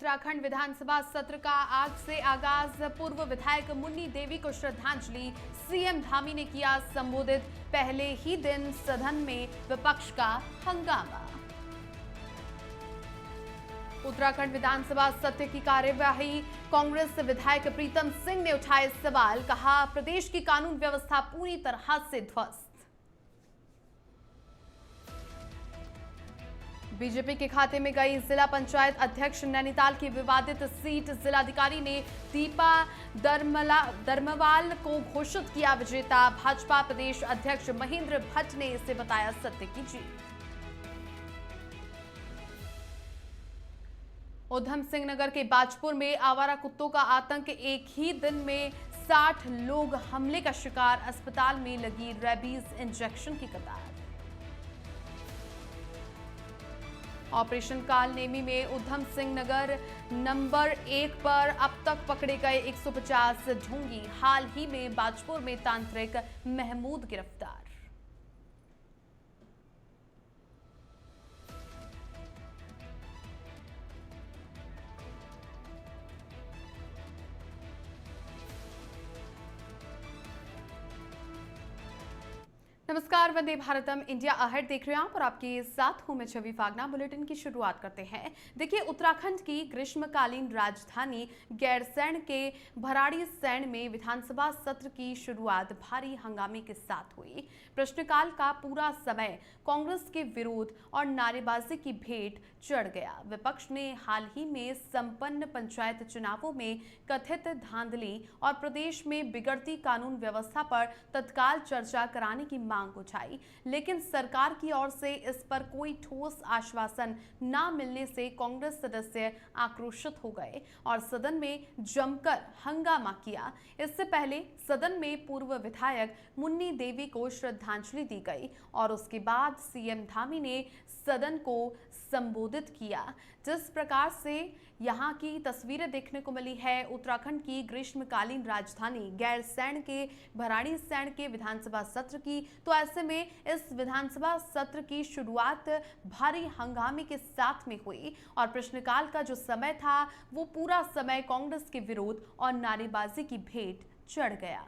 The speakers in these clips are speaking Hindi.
उत्तराखंड विधानसभा सत्र का आज से आगाज। पूर्व विधायक मुन्नी देवी को श्रद्धांजलि, सीएम धामी ने किया संबोधित। पहले ही दिन सदन में विपक्ष का हंगामा। उत्तराखंड विधानसभा सत्र की कार्यवाही, कांग्रेस विधायक प्रीतम सिंह ने उठाए सवाल। कहा, प्रदेश की कानून व्यवस्था पूरी तरह से ध्वस्त। बीजेपी के खाते में गई जिला पंचायत अध्यक्ष। नैनीताल की विवादित सीट जिलाधिकारी ने दीपा दर्मवाल को घोषित किया विजेता। भाजपा प्रदेश अध्यक्ष महेंद्र भट्ट ने इसे बताया सत्य की जीत। ऊधम सिंह नगर के बाजपुर में आवारा कुत्तों का आतंक। एक ही दिन में 60 लोग हमले का शिकार। अस्पताल में लगी रेबीज इंजेक्शन की कतार। ऑपरेशन काल नेमी में ऊधम सिंह नगर नंबर 1 पर अब तक पकड़े गए 150 ढोंगी। हाल ही में बाजपुर में तांत्रिक महमूद गिरफ्तार। नमस्कार, वंदे भारतम इंडिया अहेड देख रहे हैं आप और आपके साथ हूं मैं छवि फागना। बुलेटिन की शुरुआत करते हैं। देखिए, उत्तराखंड की ग्रीष्मकालीन राजधानी गैरसैंण के भराड़ीसैंण में विधानसभा सत्र की शुरुआत भारी हंगामे के साथ हुई। प्रश्नकाल का पूरा समय कांग्रेस के विरोध और नारेबाजी की भेंट चढ़ गया। विपक्ष ने हाल ही में संपन्न पंचायत चुनावों में कथित धांधली और प्रदेश में बिगड़ती कानून व्यवस्था पर तत्काल चर्चा कराने की मांग उठाई, लेकिन सरकार की ओर से इस पर कोई ठोस आश्वासन न मिलने से कांग्रेस सदस्य आक्रोशित हो गए और सदन में जमकर हंगामा किया। इससे पहले सदन में पूर्व विधायक मुन्नी देवी को श्रद्धांजलि दी गई और उसके बाद सीएम धामी ने सदन को संबोधित किया। जिस प्रकार से यहाँ की तस्वीरें देखने को मिली है उत्तराखंड की ग्रीष्मकालीन राजधानी गैरसैंण के भराड़ीसैंण के विधानसभा सत्र की, तो ऐसे में इस विधानसभा सत्र की शुरुआत भारी हंगामे के साथ में हुई और प्रश्नकाल का जो समय था वो पूरा समय कांग्रेस के विरोध और नारेबाजी की भेंट चढ़ गया।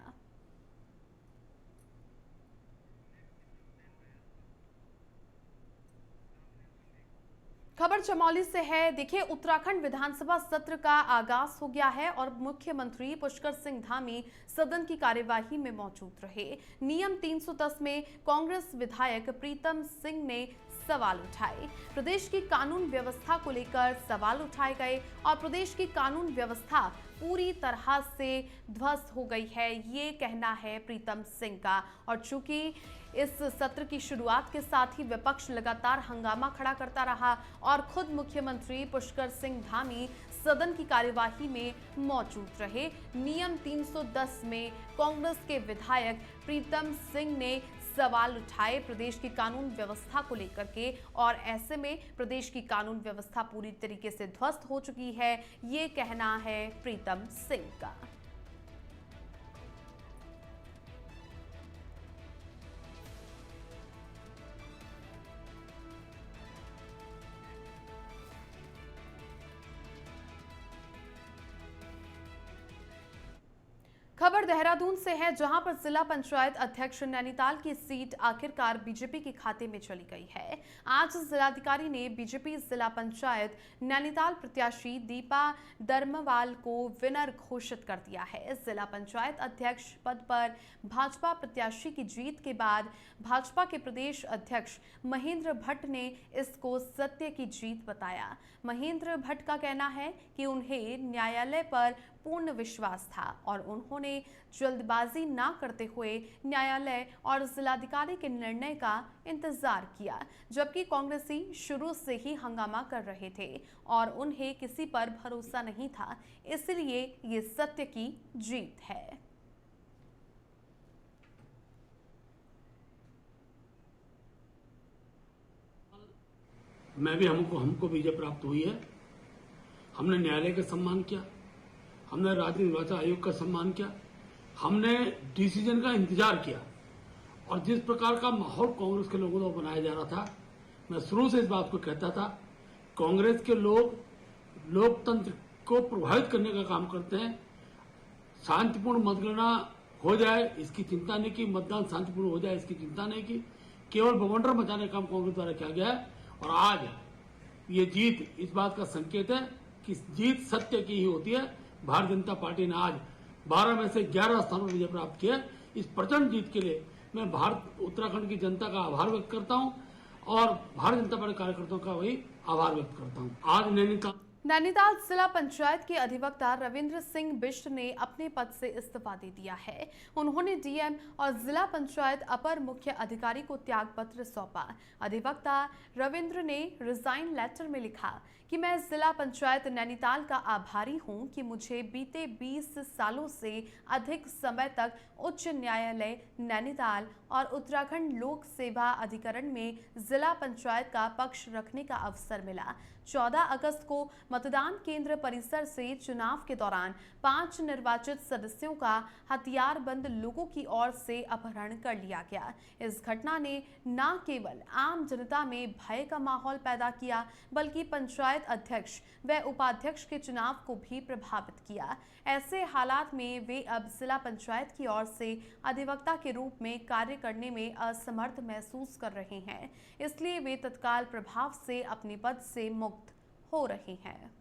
खबर चमोली से है। देखिए, उत्तराखंड विधानसभा सत्र का आगाज हो गया है और मुख्यमंत्री पुष्कर सिंह धामी सदन की कार्यवाही में मौजूद रहे। नियम 310 में कांग्रेस विधायक प्रीतम सिंह ने सवाल उठाए। प्रदेश की कानून व्यवस्था को लेकर सवाल उठाए गए और प्रदेश की कानून व्यवस्था पूरी तरह से ध्वस्त हो गई है, ये कहना है प्रीतम सिंह का। और चूंकि इस सत्र की शुरुआत के साथ ही विपक्ष लगातार हंगामा खड़ा करता रहा और खुद मुख्यमंत्री पुष्कर सिंह धामी सदन की कार्यवाही में मौजूद रहे। नियम 310 में कांग्रेस के विधायक प्रीतम सिंह ने सवाल उठाए प्रदेश की कानून व्यवस्था को लेकर के और ऐसे में प्रदेश की कानून व्यवस्था पूरी तरीके से ध्वस्त हो चुकी है, ये कहना है प्रीतम सिंह का। खबर देहरादून से है, जहां पर जिला पंचायत अध्यक्ष नैनीताल की सीट आखिरकार बीजेपी के खाते में चली गई है। आज जिलाधिकारी ने बीजेपी जिला पंचायत नैनीताल प्रत्याशी दीपा दर्मवाल को विनर घोषित कर दिया है। जिला पंचायत अध्यक्ष पद पर भाजपा प्रत्याशी की जीत के बाद भाजपा के प्रदेश अध्यक्ष महेंद्र भट्ट ने इसको सत्य की जीत बताया। महेंद्र भट्ट का कहना है कि उन्हें न्यायालय पर पूर्ण विश्वास था और उन्होंने जल्दबाजी ना करते हुए न्यायालय और जिलाधिकारी के निर्णय का इंतजार किया, जबकि कांग्रेसी शुरू से ही हंगामा कर रहे थे और उन्हें किसी पर भरोसा नहीं था, इसलिए ये सत्य की जीत है। मैं भी हमको विजय प्राप्त हुई है। हमने न्यायालय का सम्मान किया, हमने राज्य निर्वाचन आयोग का सम्मान किया, हमने डिसीजन का इंतजार किया और जिस प्रकार का माहौल कांग्रेस के लोगों द्वारा बनाया जा रहा था, मैं शुरू से इस बात को कहता था, कांग्रेस के लोग लोकतंत्र को प्रभावित करने का काम करते हैं। शांतिपूर्ण मतगणना हो जाए इसकी चिंता नहीं की, मतदान शांतिपूर्ण हो जाए इसकी चिंता नहीं की, केवल बवंडर मचाने का काम कांग्रेस द्वारा किया गया है। और आज ये जीत इस बात का संकेत है कि जीत सत्य की ही होती है। भारतीय जनता पार्टी ने आज 12 में से 11 स्थानों पर विजय प्राप्त किया। इस प्रचंड जीत के लिए मैं उत्तराखंड की जनता का आभार व्यक्त करता हूं और भारतीय जनता पार्टी कार्यकर्ताओं का वही आभार व्यक्त करता हूं। आज नैनीताल जिला पंचायत के अधिवक्ता रविंद्र सिंह बिष्ट ने अपने पद से इस्तीफा दे दिया है। उन्होंने डीएम और जिला पंचायत अपर मुख्य अधिकारी को त्याग पत्र सौंपा। अधिवक्ता रविंद्र ने रिजाइन लेटर में लिखा कि मैं जिला पंचायत नैनीताल का आभारी हूं कि मुझे बीते 20 सालों से अधिक समय तक उच्च न्यायालय नैनीताल और उत्तराखंड लोक सेवा अधिकरण में जिला पंचायत का पक्ष रखने का अवसर मिला। 14 अगस्त को मतदान केंद्र परिसर से चुनाव के दौरान 5 निर्वाचित सदस्यों का हथियारबंद लोगों की ओर से अपहरण कर लिया गया। इस घटना ने न केवल आम जनता में भय का माहौल पैदा किया बल्कि पंचायत अध्यक्ष व उपाध्यक्ष के चुनाव को भी प्रभावित किया। ऐसे हालात में वे अब जिला पंचायत की ओर से अधिवक्ता के रूप में कार्य करने में असमर्थ महसूस कर रहे हैं, इसलिए वे तत्काल प्रभाव से अपने पद से मुक्त हो रहे हैं।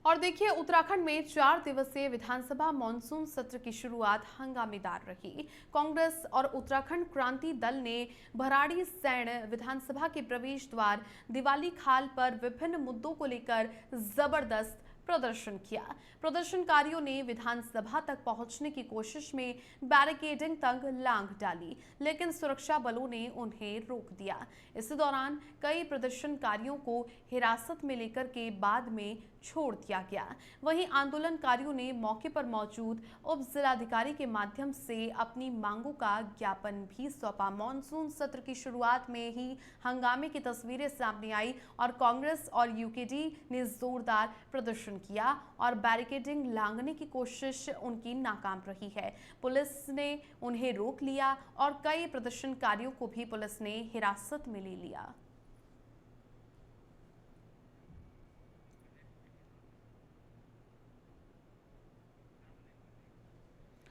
और देखिए, उत्तराखंड में 4 दिवसीय विधानसभा मॉनसून सत्र की शुरुआत हंगामेदार रही। कांग्रेस और उत्तराखंड क्रांति दल ने भराड़ीसैंण विधानसभा के प्रवेश द्वार दिवाली खाल पर विभिन्न मुद्दों को लेकर जबरदस्त प्रदर्शन किया। प्रदर्शनकारियों ने विधानसभा तक पहुंचने की कोशिश में बैरिकेडिंग तक लांघ डाली, लेकिन सुरक्षा बलों ने उन्हें रोक दिया। इस दौरान कई प्रदर्शनकारियों को हिरासत में लेकर के बाद में छोड़ दिया गया। वहीं आंदोलनकारियों ने मौके पर मौजूद उप जिलाधिकारी के माध्यम से अपनी मांगों का ज्ञापन भी सौंपा। मॉनसून सत्र की शुरुआत में ही हंगामे की तस्वीरें सामने आई और कांग्रेस और यूकेडी ने जोरदार प्रदर्शन किया और बैरिकेडिंग लांघने की कोशिश उनकी नाकाम रही है। पुलिस ने उन्हें रोक लिया और कई प्रदर्शनकारियों को भी पुलिस ने हिरासत में ले लिया।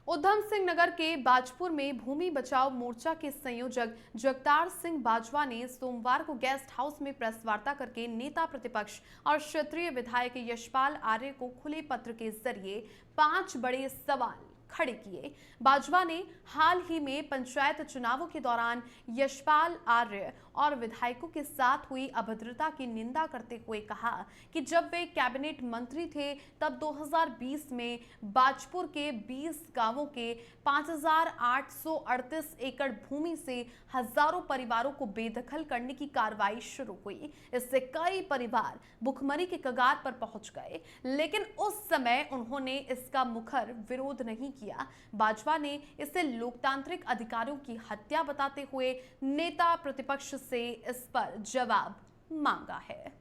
उधम सिंह नगर के बाजपुर में भूमि बचाओ मोर्चा के संयोजक जगतार सिंह बाजवा ने सोमवार को गेस्ट हाउस में प्रेस वार्ता करके नेता प्रतिपक्ष और क्षेत्रीय विधायक यशपाल आर्य को खुले पत्र के जरिए 5 बड़े सवाल खड़े किए। बाजवा ने हाल ही में पंचायत चुनावों के दौरान यशपाल आर्य और विधायकों के साथ हुई अभद्रता की निंदा करते हुए कहा कि जब वे कैबिनेट मंत्री थे तब 2020 में बाजपुर के 20 गांवों के 5,838 एकड़ भूमि से हजारों परिवारों को बेदखल करने की कार्रवाई शुरू हुई। इससे कई परिवार भुखमरी के कगार पर पहुंच गए, लेकिन उस समय उन्होंने इसका मुखर विरोध नहीं किया। बाजवा ने इसे लोकतांत्रिक अधिकारों की हत्या बताते हुए नेता प्रतिपक्ष से इस पर जवाब मांगा है।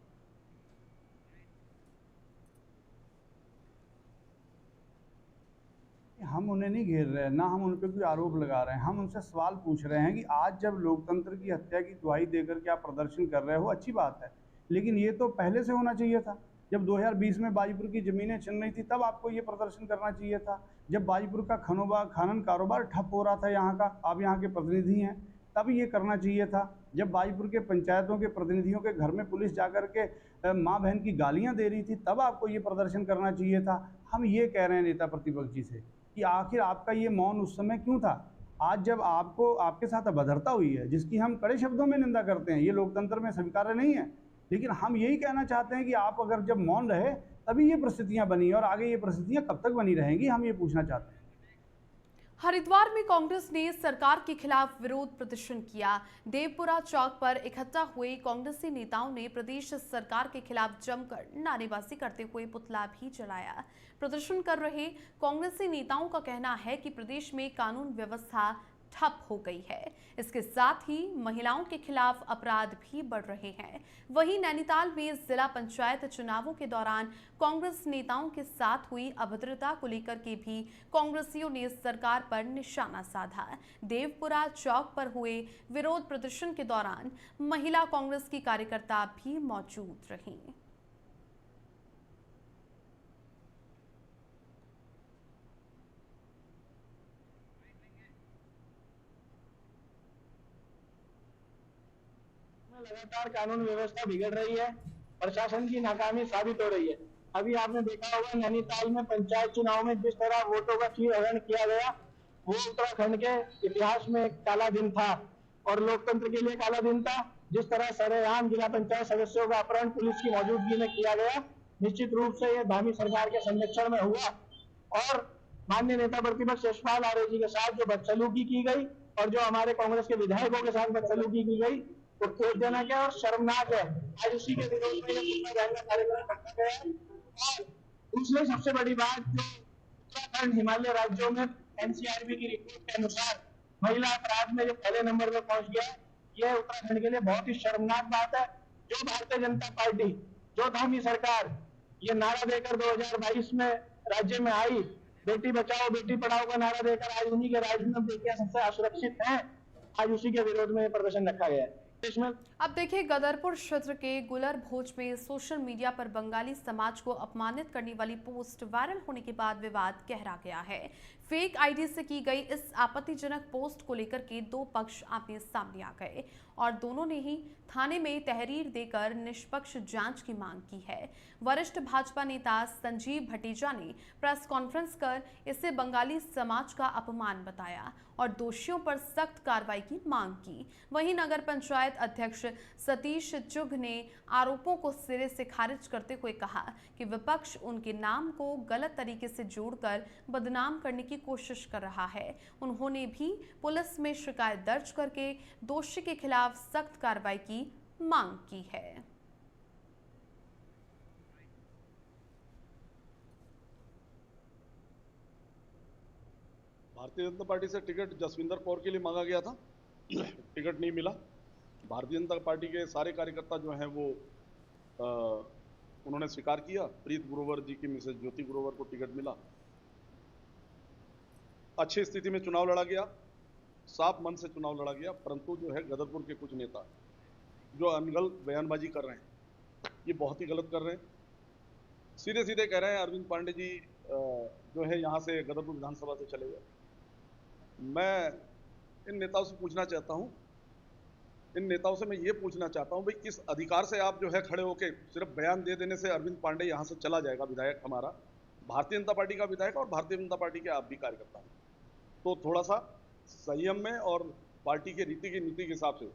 हम उन्हें नहीं घेर रहे हैं, ना हम उन पर कोई आरोप लगा रहे हैं। हम उनसे सवाल पूछ रहे हैं कि आज जब लोकतंत्र की हत्या की दुहाई देकर के आप प्रदर्शन कर रहे हो, अच्छी बात है, लेकिन ये तो पहले से होना चाहिए था। जब 2020 में बाजीपुर की ज़मीनें छिन रही थी तब आपको ये प्रदर्शन करना चाहिए था। जब बाजीपुर का खनन कारोबार ठप हो रहा था यहाँ का, आप यहाँ के प्रतिनिधि हैं, तब ये करना चाहिए था। जब बाजीपुर के पंचायतों के प्रतिनिधियों के घर में पुलिस जाकर के माँ बहन की गालियाँ दे रही थी तब आपको ये प्रदर्शन करना चाहिए था। हम ये कह रहे हैं नेता प्रतिपक्ष जी से कि आखिर आपका ये मौन उस समय क्यों था? आज जब आपको आपके साथ अभद्रता हुई है, जिसकी हम कड़े शब्दों में निंदा करते हैं, ये लोकतंत्र में स्वीकार्य नहीं है, लेकिन हम यही कहना चाहते हैं कि आप अगर जब मौन रहे तभी ये परिस्थितियां बनी और आगे ये परिस्थितियां कब तक बनी रहेंगी, हम ये पूछना चाहते हैं। हरिद्वार में कांग्रेस ने सरकार के खिलाफ विरोध प्रदर्शन किया। देवपुरा चौक पर इकट्ठा हुए कांग्रेसी नेताओं ने प्रदेश सरकार के खिलाफ जमकर नारेबाजी करते हुए पुतला भी जलाया। प्रदर्शन कर रहे कांग्रेसी नेताओं का कहना है कि प्रदेश में कानून व्यवस्था ठप हो गई है। इसके साथ ही महिलाओं के खिलाफ अपराध भी बढ़ रहे हैं। वहीं नैनीताल में जिला पंचायत चुनावों के दौरान कांग्रेस नेताओं के साथ हुई अभद्रता को लेकर के भी कांग्रेसियों ने सरकार पर निशाना साधा। देवपुरा चौक पर हुए विरोध प्रदर्शन के दौरान महिला कांग्रेस की कार्यकर्ता भी मौजूद रहीं। लगातार कानून व्यवस्था बिगड़ रही है, प्रशासन की नाकामी साबित हो रही है। अभी आपने देखा होगा नैनीताल में पंचायत चुनाव में जिस तरह वोटों का हरण किया गया, वो उत्तराखंड के इतिहास में एक काला दिन था और लोकतंत्र के लिए काला दिन था। जिस तरह सरेआम जिला पंचायत सदस्यों का अपहरण पुलिस की मौजूदगी में किया गया, निश्चित रूप से ये धामी सरकार के संरक्षण में हुआ और माननीय नेता प्रतिपक्ष यशपाल आर्य जी के साथ जो बदसलूकी की गई और जो हमारे कांग्रेस के विधायकों के साथ बदसलूकी की गई, तो खेदजनक है और शर्मनाक है। आज उसी के विरोध में पूरा जागरण कार्यक्रम रखा गया है। और दूसरी सबसे बड़ी बात, जो उत्तराखंड हिमालय राज्यों में एनसीआरबी की रिपोर्ट के अनुसार महिला अपराध में जो पहले नंबर पर पहुंच गया, यह उत्तराखंड के लिए बहुत ही शर्मनाक बात है। जो भारतीय जनता पार्टी, जो धामी सरकार ये नारा देकर 2022 में राज्य में आई, बेटी बचाओ बेटी पढ़ाओ का नारा देकर आज उन्हीं के राज्य में बेटियां सबसे असुरक्षित हैं, आज उसी के विरोध में प्रदर्शन रखा गया है। अब देखिए, गदरपुर क्षेत्र के गुलर भोज में सोशल मीडिया पर बंगाली समाज को अपमानित करने वाली पोस्ट वायरल होने के बाद विवाद गहरा गया है। फेक आईडी से की गई इस आपत्तिजनक पोस्ट को लेकर के दो पक्ष आमने सामने आ गए और दोनों ने ही थाने में तहरीर देकर निष्पक्ष जांच की मांग की है। वरिष्ठ भाजपा नेता संजीव भटेजा ने प्रेस कॉन्फ्रेंस कर इसे बंगाली समाज का अपमान बताया और दोषियों पर सख्त कार्रवाई की मांग की। वहीं नगर पंचायत अध्यक्ष सतीश चुघ ने आरोपों को सिरे से खारिज करते हुए कहा कि विपक्ष उनके नाम को गलत तरीके से जोड़कर बदनाम करने की कोशिश कर रहा है। उन्होंने भी पुलिस में शिकायत दर्ज करके दोषी के खिलाफ सख्त कार्रवाई की मांग की है। भारतीय जनता पार्टी से टिकट जसविंदर कौर के लिए मांगा गया था, टिकट नहीं मिला। भारतीय जनता पार्टी के सारे कार्यकर्ता जो हैं वो उन्होंने स्वीकार किया। प्रीत ग्रोवर जी की मिसेज ज्योति ग्रोवर को टिकट मिला। अच्छी स्थिति में चुनाव लड़ा गया, साफ मन से चुनाव लड़ा गया, परंतु जो है गदरपुर के कुछ नेता जो अनगढ़ बयानबाजी कर रहे हैं, ये बहुत ही गलत कर रहे हैं। सीधे सीधे कह रहे हैं अरविंद पांडे जी जो है यहाँ से गदरपुर विधानसभा से चले गए। मैं इन नेताओं से पूछना चाहता हूँ, इन नेताओं से मैं ये पूछना चाहता हूँ, भाई किस अधिकार से आप जो है खड़े होके सिर्फ बयान दे देने से अरविंद पांडे यहाँ से चला जाएगा, विधायक हमारा भारतीय जनता पार्टी का विधायक और भारतीय जनता पार्टी के आप भी कार्यकर्ता हैं, तो थोड़ा सा संयम में और पार्टी के रीति की नीति के हिसाब से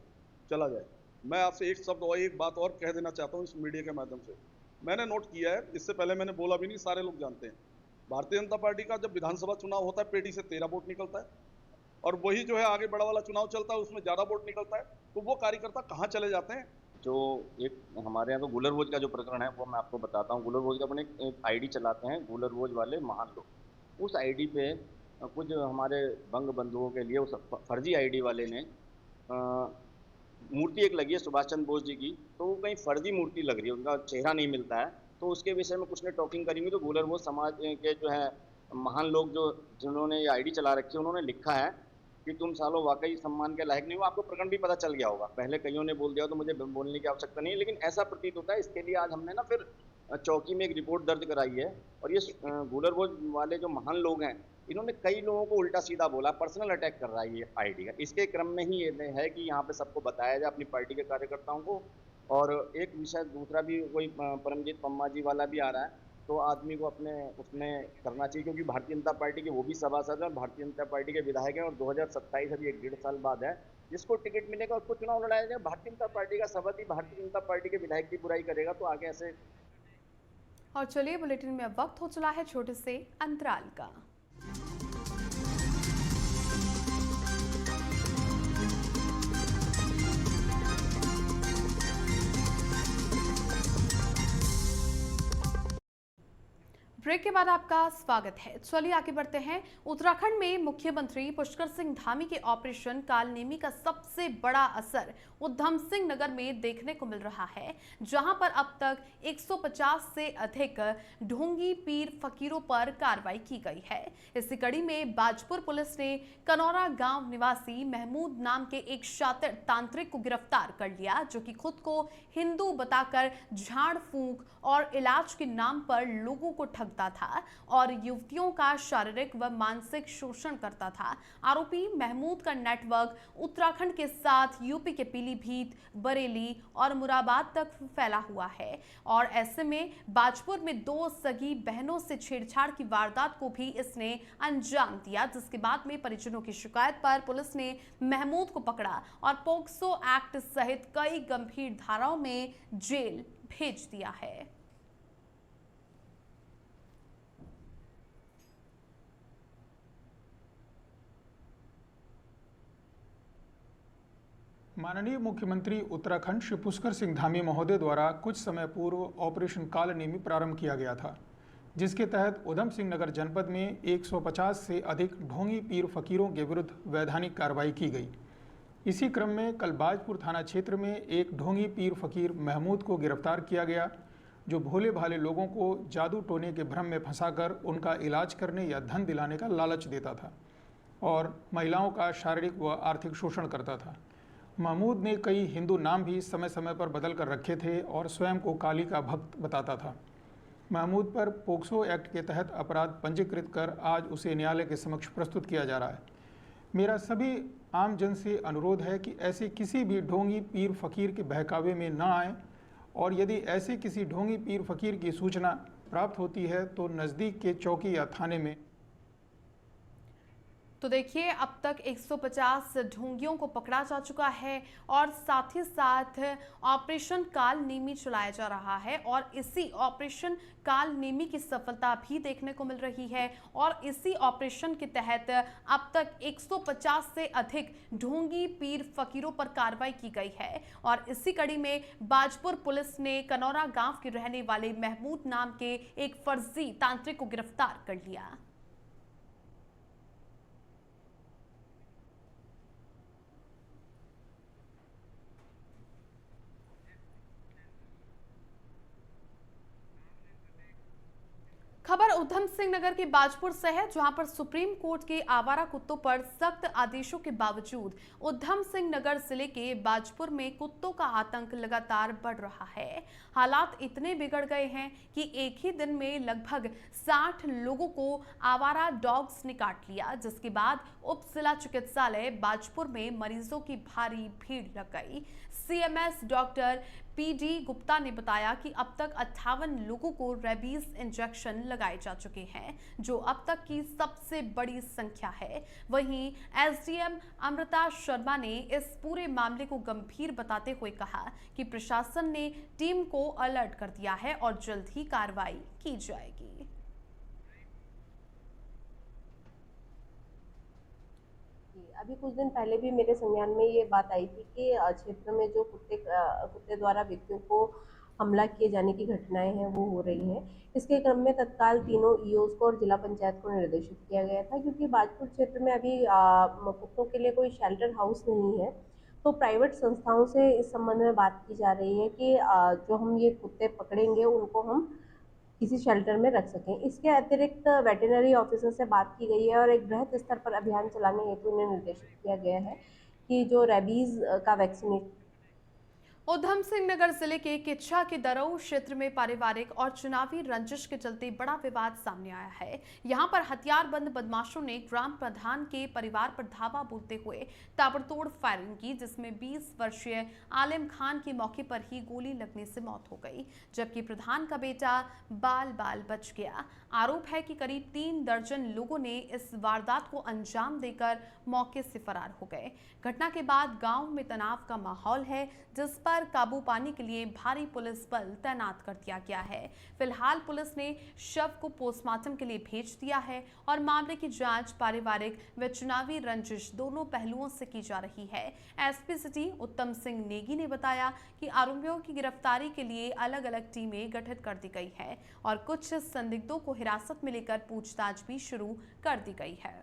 चला जाए। मैं आपसे एक शब्द और एक बात और कह देना चाहता हूँ इस मीडिया के माध्यम से। मैंने नोट किया है, इससे पहले मैंने बोला भी नहीं, सारे लोग जानते हैं, भारतीय जनता पार्टी का जब विधानसभा चुनाव होता है पेटी से 13 वोट निकलता है और वही जो है आगे बड़ा वाला चुनाव चलता है उसमें ज़्यादा वोट निकलता है, तो वो कार्यकर्ता कहाँ चले जाते हैं। जो एक हमारे यहाँ तो गुलर भोज का जो प्रकरण है वो मैं आपको बताता हूँ। गुलर भोज का अपने एक आईडी चलाते हैं गुलर भोज वाले महान लोग। उस आईडी पे कुछ हमारे बंग बंधुओं के लिए उस फर्जी आईडी वाले ने मूर्ति एक लगी है सुभाष चंद्र बोस जी की, तो वो कहीं फर्जी मूर्ति लग रही है, उनका चेहरा नहीं मिलता है, तो उसके विषय में कुछ ने टॉकिंग करेंगे। तो गुलर भोज समाज के जो है महान लोग जिन्होंने ये आईडी चला रखी है, उन्होंने लिखा है कि तुम सालों वाकई सम्मान के लायक नहीं हो। आपको प्रकरण भी पता चल गया होगा, पहले कईयों ने बोल दिया तो मुझे बोलने की आवश्यकता नहीं है, लेकिन ऐसा प्रतीत होता है। इसके लिए आज हमने ना फिर चौकी में एक रिपोर्ट दर्ज कराई है और ये गुलर भोज वाले जो महान लोग हैं, इन्होंने कई लोगों को उल्टा सीधा बोला, पर्सनल अटैक कर रहा है ये आईडी का। इसके क्रम में ही ये है कि यहाँ पे सबको बताया जाए, अपनी पार्टी के कार्यकर्ताओं को। और एक विषय दूसरा भी कोई परमजीत पम्मा जी वाला भी आ रहा है, तो आदमी को अपने उसमें करना चाहिए, क्योंकि भारतीय जनता पार्टी के वो भी सभासद हैं, भारतीय जनता पार्टी के विधायक हैं और 2027 अभी 1.5 साल बाद है जिसको टिकट मिलेगा उसको चुनाव लड़ाया जाए। भारतीय जनता पार्टी का सभापति भारतीय जनता पार्टी के विधायक की बुराई करेगा तो आगे ऐसे। और चलिए, बुलेटिन में अब वक्त हो चला है छोटे से अंतराल का। ब्रेक के बाद आपका स्वागत है। चलिए आगे बढ़ते हैं। उत्तराखंड में मुख्यमंत्री पुष्कर सिंह धामी के ऑपरेशन कालनेमी का सबसे बड़ा असर उधम सिंह नगर में देखने को मिल रहा है, जहां पर अब तक 150 से अधिक ढोंगी पीर फकीरों पर कार्रवाई की गई है। इसी कड़ी में बाजपुर पुलिस ने कनौरा गांव निवासी महमूद नाम के एक शातिर तांत्रिक को गिरफ्तार कर लिया, जो कि खुद को हिंदू बताकर झाड़ फूंक और इलाज के नाम पर लोगों को ठगता था और युवतियों का शारीरिक व मानसिक शोषण करता था। आरोपी महमूद का नेटवर्क उत्तराखंड के साथ यूपी के पीलीभीत, बरेली और मुरादाबाद तक फैला हुआ है और ऐसे में बाजपुर में 2 सगी बहनों से छेड़छाड़ की वारदात को भी इसने अंजाम दिया, जिसके बाद में परिजनों की शिकायत पर पुलिस ने महमूद को पकड़ा और पोक्सो एक्ट सहित कई गंभीर धाराओं में जेल भेज दिया है। माननीय मुख्यमंत्री उत्तराखंड श्री पुष्कर सिंह धामी महोदय द्वारा कुछ समय पूर्व ऑपरेशन कालनेमी प्रारंभ किया गया था, जिसके तहत उधम सिंह नगर जनपद में 150 से अधिक ढोंगी पीर फकीरों के विरुद्ध वैधानिक कार्रवाई की गई। इसी क्रम में कल बाजपुर थाना क्षेत्र में एक ढोंगी पीर फकीर महमूद को गिरफ्तार किया गया, जो भोले भाले लोगों को जादू टोने के भ्रम में फंसाकर उनका इलाज करने या धन दिलाने का लालच देता था और महिलाओं का शारीरिक व आर्थिक शोषण करता था। महमूद ने कई हिंदू नाम भी समय समय पर बदल कर रखे थे और स्वयं को काली का भक्त बताता था। महमूद पर पोक्सो एक्ट के तहत अपराध पंजीकृत कर आज उसे न्यायालय के समक्ष प्रस्तुत किया जा रहा है। मेरा सभी आम जन से अनुरोध है कि ऐसे किसी भी ढोंगी पीर फकीर के बहकावे में न आए और यदि ऐसे किसी ढोंगी पीर फकीर की सूचना प्राप्त होती है तो नज़दीक के चौकी या थाने में। तो देखिए, अब तक 150 ढोंगियों को पकड़ा जा चुका है और साथ ही साथ ऑपरेशन कालनेमी चलाया जा रहा है और इसी ऑपरेशन कालनेमी की सफलता भी देखने को मिल रही है और इसी ऑपरेशन के तहत अब तक 150 से अधिक ढोंगी पीर फकीरों पर कार्रवाई की गई है और इसी कड़ी में बाजपुर पुलिस ने कनौरा गांव के रहने वाले महमूद नाम के एक फर्जी तांत्रिक को गिरफ्तार कर लिया। खबर उधम सिंह नगर के बाजपुर से है, जहां पर सुप्रीम कोर्ट के आवारा कुत्तों पर सख्त आदेशों के बावजूद उधम सिंह नगर जिले के बाजपुर में कुत्तों का आतंक लगातार बढ़ रहा है। हालात इतने बिगड़ गए हैं कि एक ही दिन में लगभग 60 लोगों को आवारा डॉग्स ने काट लिया, जिसके बाद उप जिला चिकित्सालय बाजपुर में मरीजों की भारी भीड़ लग गई। सीएमएस डॉक्टर पीडी गुप्ता ने बताया कि अब तक 58 लोगों को रेबीज इंजेक्शन लगाए जा चुके हैं, जो अब तक की सबसे बड़ी संख्या है। वहीं एसडीएम अमृता शर्मा ने इस पूरे मामले को गंभीर बताते हुए कहा कि प्रशासन ने टीम को अलर्ट कर दिया है और जल्द ही कार्रवाई की जाएगी। अभी कुछ दिन पहले भी मेरे संज्ञान में ये बात आई थी कि क्षेत्र में जो कुत्ते द्वारा व्यक्तियों को हमला किए जाने की घटनाएं हैं वो हो रही हैं। इसके क्रम में तत्काल तीनों ईओस को और जिला पंचायत को निर्देशित किया गया था, क्योंकि बाजपुर क्षेत्र में अभी कुत्तों के लिए कोई शेल्टर हाउस नहीं है। तो प्राइवेट संस्थाओं से इस संबंध में बात की जा रही है कि जो हम ये कुत्ते पकड़ेंगे उनको हम किसी शेल्टर में रख सकें। इसके अतिरिक्त वेटरनरी ऑफिसर से बात की गई है और एक बृहद स्तर पर अभियान चलाने हेतु उन्हें निर्देशित किया गया है कि जो रेबीज का वैक्सीनेशन। उधम सिंह नगर जिले के किच्छा के दरऊ क्षेत्र में पारिवारिक और चुनावी रंजिश के चलते बड़ा विवाद सामने आया है। यहां पर हथियारबंद बदमाशों ने ग्राम प्रधान के परिवार पर धावा बोलते हुए ताबड़तोड़ फायरिंग की, जिसमें 20 वर्षीय आलिम खान की मौके पर ही गोली लगने से मौत हो गई, जबकि प्रधान का बेटा बाल बाल बच गया। आरोप है कि करीब 3 दर्जन लोगों ने इस वारदात को अंजाम देकर मौके से फरार हो गए। घटना के बाद गांव में तनाव का माहौल है, जिस पर पर काबू पाने के लिए भारी पुलिस बल तैनात कर दिया गया है। फिलहाल पुलिस ने शव को पोस्टमार्टम के लिए भेज दिया है और मामले की जांच पारिवारिक व चुनावी रंजिश दोनों पहलुओं से की जा रही है। एसपी सिटी उत्तम सिंह नेगी ने बताया कि आरोपियों की गिरफ्तारी के लिए अलग अलग टीमें गठित कर दी गई है और कुछ संदिग्धों को हिरासत में लेकर पूछताछ भी शुरू कर दी गई है।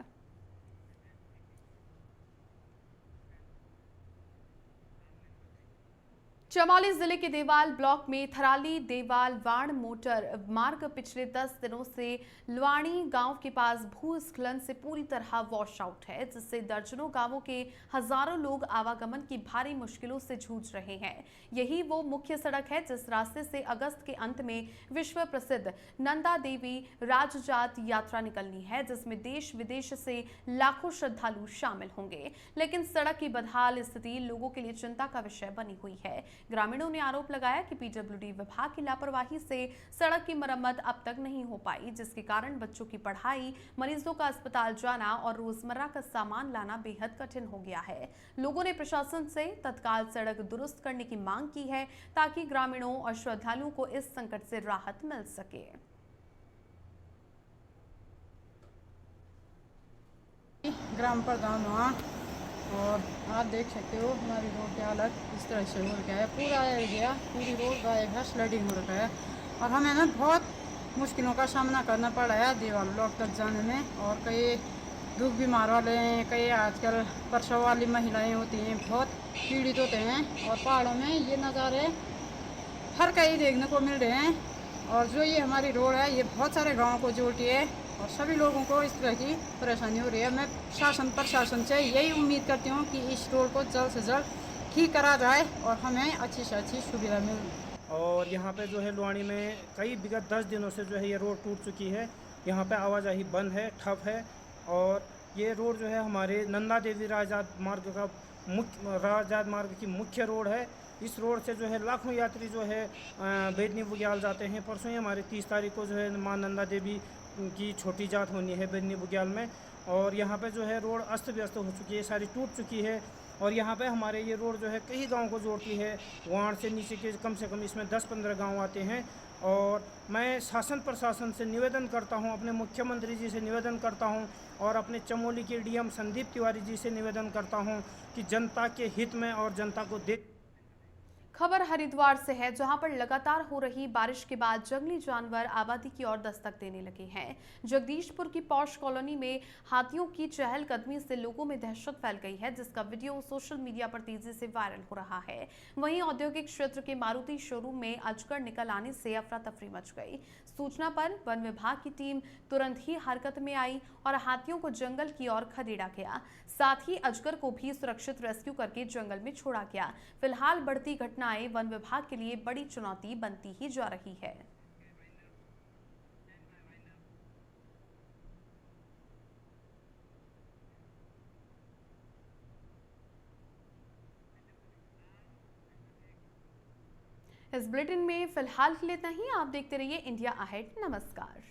चमोली जिले के देवाल ब्लॉक में थराली देवाल वाण मोटर मार्ग पिछले 10 दिनों से लुआणी गांव के पास भूस्खलन से पूरी तरह वॉश आउट है, जिससे दर्जनों गांवों के हजारों लोग आवागमन की भारी मुश्किलों से जूझ रहे हैं। यही वो मुख्य सड़क है जिस रास्ते से अगस्त के अंत में विश्व प्रसिद्ध नंदा देवी राजजात यात्रा निकलनी है, जिसमें देश विदेश से लाखों श्रद्धालु शामिल होंगे। लेकिन सड़क की बदहाल स्थिति लोगों के लिए चिंता का विषय बनी हुई है। ग्रामीणों ने आरोप लगाया कि पीडब्ल्यूडी विभाग की लापरवाही से सड़क की मरम्मत अब तक नहीं हो पाई, जिसके कारण बच्चों की पढ़ाई, मरीजों का अस्पताल जाना और रोजमर्रा का सामान लाना बेहद कठिन हो गया है। लोगों ने प्रशासन से तत्काल सड़क दुरुस्त करने की मांग की है ताकि ग्रामीणों और श्रद्धालुओं को इस संकट से राहत मिल सके। ग्राम प्रधान वहाँ और आप देख सकते हो हमारी रोड की हालत इस तरह से हो रखा है। पूरा एरिया पूरी रोड गायब है, स्लडिंग हो रखा है और हमें ना बहुत मुश्किलों का सामना करना पड़ा है देवाल ब्लॉक तक जाने में। और कई दुख बीमार वाले हैं, कई आजकल प्रसव वाली महिलाएं होती हैं, बहुत पीड़ित होते हैं। और पहाड़ों में ये नज़ारे हर कहीं देखने को मिल रहे हैं। और जो ये हमारी रोड है ये बहुत सारे गाँवों को जोड़ती है और सभी लोगों को इस तरह की परेशानी हो रही है। मैं शासन प्रशासन से यही उम्मीद करती हूँ कि इस रोड को जल्द से जल्द ठीक करा जाए और हमें अच्छी से अच्छी सुविधा मिले। और यहाँ पे जो है लुआणी में कई विगत 10 दिनों से जो है ये रोड टूट चुकी है। यहाँ पे आवाजाही बंद है, ठप है। और ये रोड जो है हमारे नंदा देवी राजजात मार्ग की मुख्य रोड है। इस रोड से जो है लाखों यात्री जो है बेदनी बुग्याल जाते हैं। परसों ही हमारे 30 तारीख को जो है माँ नंदा देवी की छोटी जात होनी है बेदनी बुग्याल में। और यहाँ पे जो है रोड अस्त व्यस्त हो चुकी है, सारी टूट चुकी है। और यहाँ पे हमारे ये रोड जो है कई गांव को जोड़ती है। वाण से नीचे के कम से कम इसमें 10-15 गांव आते हैं। और मैं शासन प्रशासन से निवेदन करता हूँ, अपने मुख्यमंत्री जी से निवेदन करता हूँ और अपने चमोली के डीएम संदीप तिवारी जी से निवेदन करता हूँ कि जनता के हित में और जनता को देख। खबर हरिद्वार से है, जहां पर लगातार हो रही बारिश के बाद जंगली जानवर आबादी की ओर दस्तक देने लगे हैं। जगदीशपुर की पॉश कॉलोनी में हाथियों की चहलकदमी से लोगों में दहशत फैल गई है, जिसका वीडियो सोशल मीडिया पर तेजी से वायरल हो रहा है। वहीं औद्योगिक क्षेत्र के मारुति शोरूम में अजगर निकल आने से अफरा तफरी मच गई। सूचना पर वन विभाग की टीम तुरंत ही हरकत में आई और हाथियों को जंगल की ओर खदेड़ा गया। साथ ही अजगर को भी सुरक्षित रेस्क्यू करके जंगल में छोड़ा गया। फिलहाल बढ़ती घटनाएं वन विभाग के लिए बड़ी चुनौती बनती ही जा रही है। इस बुलेटिन में फिलहाल के लिए इतना ही। आप देखते रहिए इंडिया अहेड। नमस्कार।